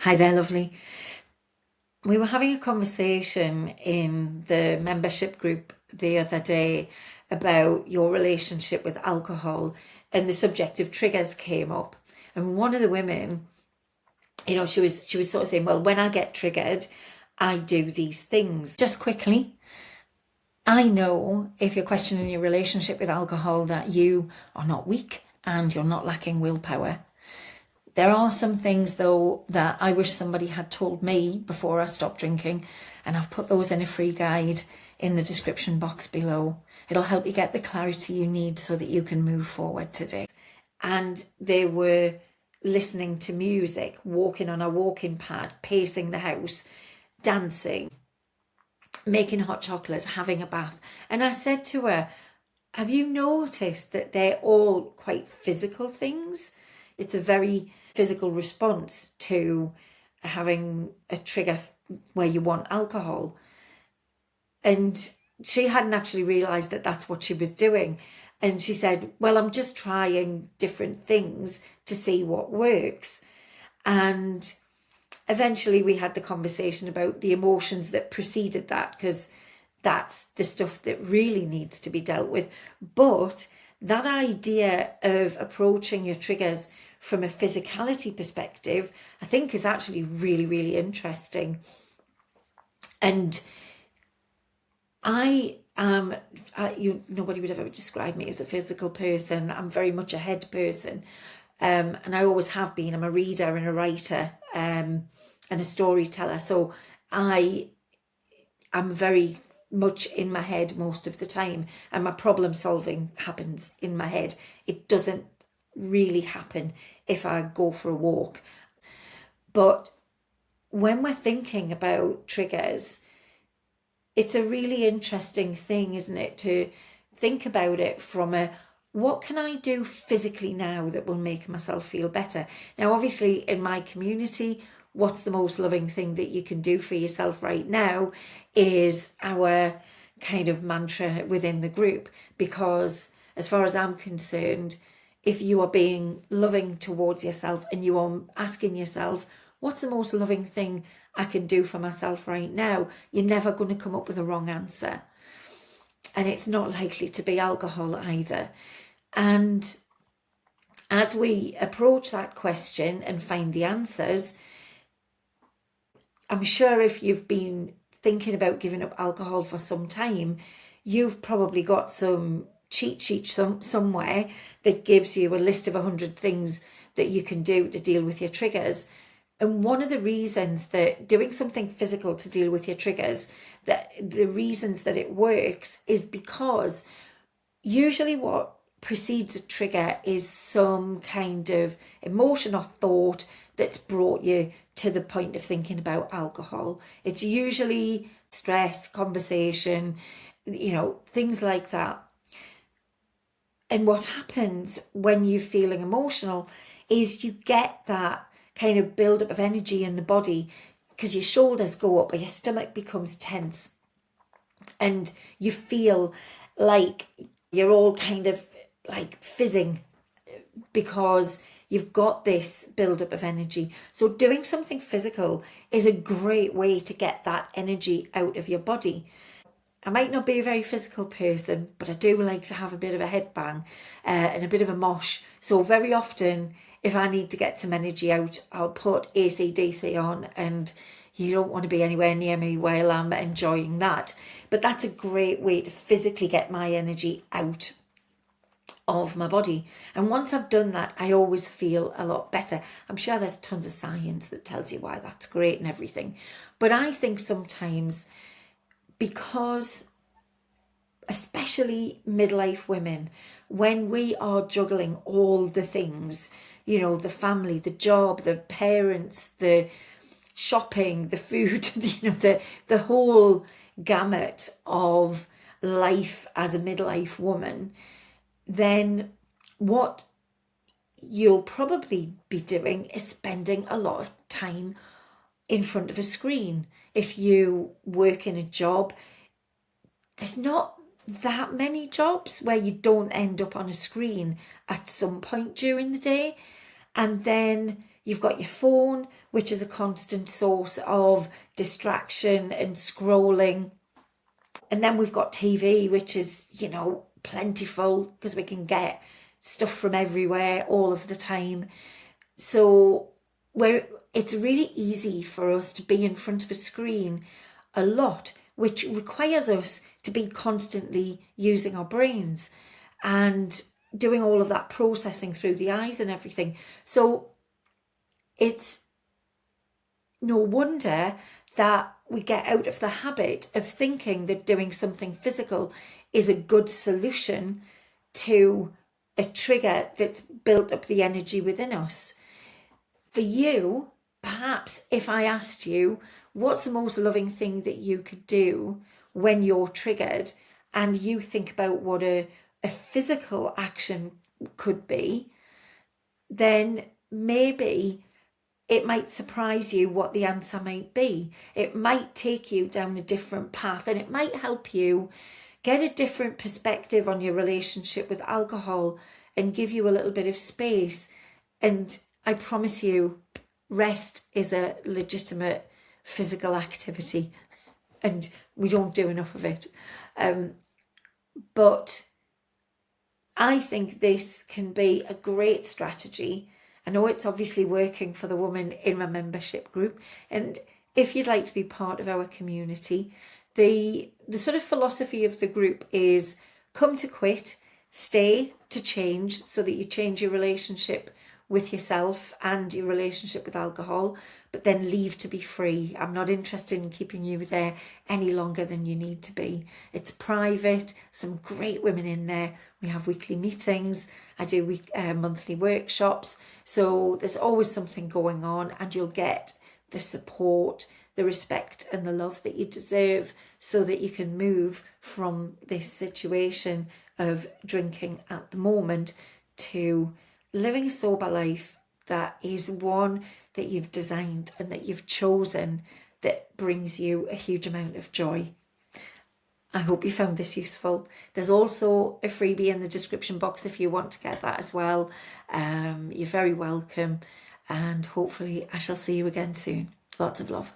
Hi there, lovely. We were having a conversation in the membership group the other day about your relationship with alcohol, and the subject of triggers came up. And one of the women, she was sort of saying, well, when I get triggered, I do these things. Just quickly, I know if you're questioning your relationship with alcohol that you are not weak and you're not lacking willpower. There are some things, though, that I wish somebody had told me before I stopped drinking, and I've put those in a free guide in the description box below. It'll help you get the clarity you need so that you can move forward today. And they were listening to music, walking on a walking pad, pacing the house, dancing, making hot chocolate, having a bath. And I said to her, have you noticed that they're all quite physical things? It's a very physical response to having a trigger where you want alcohol. And she hadn't actually realised that that's what she was doing. And she said, well, I'm just trying different things to see what works. And eventually we had the conversation about the emotions that preceded that, because that's the stuff that really needs to be dealt with. But that idea of approaching your triggers from a physicality perspective, I think is actually really, really interesting. And nobody would ever describe me as a physical person. I'm very much a head person. And I always have been. I'm a reader and a writer, and a storyteller. So I'm very much in my head most of the time, and my problem solving happens in my head. It doesn't really happen if I go for a walk. But when we're thinking about triggers, it's a really interesting thing, isn't it, to think about it from a what can I do physically now that will make myself feel better? Now, obviously, in my community, what's the most loving thing that you can do for yourself right now is our kind of mantra within the group. Because as far as I'm concerned, if you are being loving towards yourself and you are asking yourself, what's the most loving thing I can do for myself right now, you're never going to come up with a wrong answer. And it's not likely to be alcohol either. And as we approach that question and find the answers, I'm sure if you've been thinking about giving up alcohol for some time, you've probably got some cheat sheet somewhere that gives you a list of 100 things that you can do to deal with your triggers. And one of the reasons that doing something physical to deal with your triggers, that the reasons that it works is because usually what precedes a trigger is some kind of emotion or thought that's brought you to the point of thinking about alcohol. It's usually stress, conversation, things like that. And what happens when you're feeling emotional is you get that kind of build-up of energy in the body because your shoulders go up or your stomach becomes tense and you feel like you're all kind of like fizzing because you've got this build-up of energy. So doing something physical is a great way to get that energy out of your body. I might not be a very physical person, but I do like to have a bit of a headbang and a bit of a mosh. So very often, if I need to get some energy out, I'll put AC/DC on, and you don't want to be anywhere near me while I'm enjoying that. But that's a great way to physically get my energy out of my body. And once I've done that, I always feel a lot better. I'm sure there's tons of science that tells you why that's great and everything. But I think sometimes, because especially midlife women, when we are juggling all the things, the family, the job, the parents, the shopping, the food, the whole gamut of life as a midlife woman, then what you'll probably be doing is spending a lot of time in front of a screen. If you work in a job, there's not that many jobs where you don't end up on a screen at some point during the day. And then You've got your phone, which is a constant source of distraction and scrolling. And then we've got TV, which is, plentiful because we can get stuff from everywhere all of the time. So it's really easy for us to be in front of a screen a lot, which requires us to be constantly using our brains and doing all of that processing through the eyes and everything. So it's no wonder that we get out of the habit of thinking that doing something physical is a good solution to a trigger that's built up the energy within us. For you, perhaps if I asked you, what's the most loving thing that you could do when you're triggered, and you think about what a physical action could be, then maybe it might surprise you what the answer might be. It might take you down a different path, and it might help you get a different perspective on your relationship with alcohol and give you a little bit of space. And I promise you, rest is a legitimate physical activity, and we don't do enough of it. But I think this can be a great strategy. I know it's obviously working for the woman in my membership group. And if you'd like to be part of our community, the sort of philosophy of the group is come to quit, stay to change, so that you change your relationship with yourself and your relationship with alcohol, but then leave to be free. I'm not interested in keeping you there any longer than you need to be. It's private, some great women in there. We have weekly meetings. I do monthly workshops. So there's always something going on, and you'll get the support, the respect and the love that you deserve, so that you can move from this situation of drinking at the moment to living a sober life that is one that you've designed and that you've chosen, that brings you a huge amount of joy. I hope you found this useful. There's also a freebie in the description box if you want to get that as well. You're very welcome, and hopefully I shall see you again soon. Lots of love.